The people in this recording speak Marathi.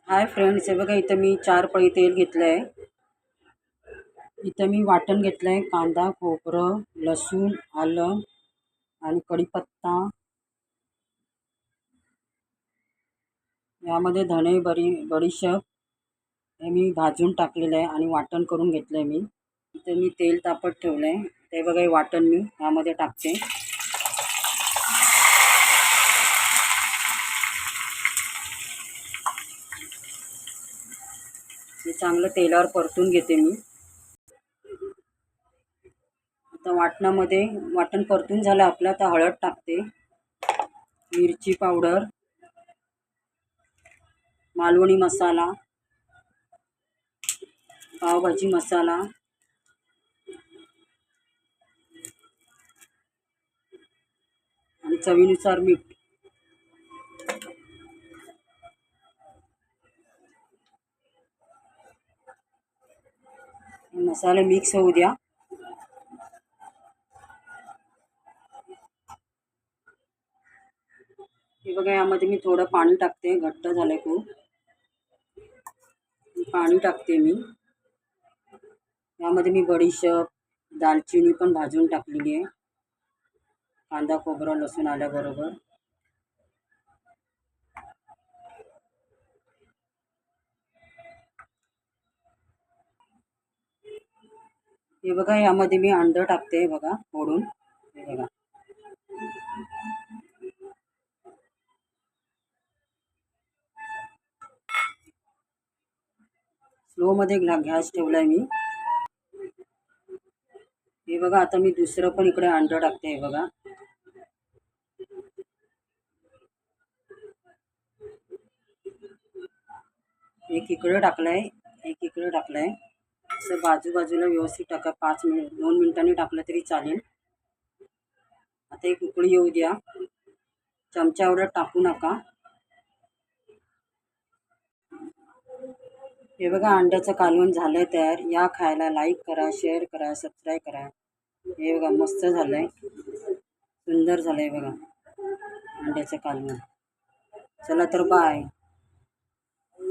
हाय फ्रेंड्स, हे बघा इथं मी 4 पळी तेल घेतलं आहे. इथं मी वाटण घेतलं आहे. कांदा, खोबरं, लसूण, आलं आणि कढीपत्ता. यामध्ये धणे, बडीशेप हे मी भाजून टाकलेलं आहे आणि वाटण करून घेतलं आहे मी. इथं मी तेल तापत ठेवलं आहे. ते बघा हे वाटण मी यामध्ये टाकते. हे चांगलं तेलावर परतून घेते मी. आता वाटण परतून झालं आपलं. आता हळद टाकते, मिरची पावडर, मालवणी मसाला, पावभाजी मसाला आणि चवीनुसार मीठ. मसाले मिक्स होऊ द्या. हे बघा यामध्ये मी थोडं पाणी टाकते. घट्ट झालंय खूप. पाणी टाकते मी. यामध्ये मी बडीशेप, दालचिनी पण भाजून टाकलेली आहे, कांदा, खोबरं, लसूण आल्याबरोबर. हे बघा यामध्ये मी अंड टाकते बघा फोडून. हे बघा स्लो मध्ये गॅस ठेवलाय मी. हे बघा आता मी दुसरं पण इकडे अंड टाकते. हे बघा एक इकडे टाकलाय, एक इकडे टाकलाय. असं बाजूबाजूला व्यवस्थित टाका. 2 मिनिटांनी टाकलं तरी चालेल. आता एक उकळी येऊ द्या. चमचा एवढं टाकू नका. हे बघा अंड्याचं कालवण झालंय तयार. या खायला. लाईक करा, शेअर करा, सबस्क्राईब करा. हे बघा मस्त झालंय, सुंदर झालंय बघा अंड्याचं कालवण. चला तर बाय.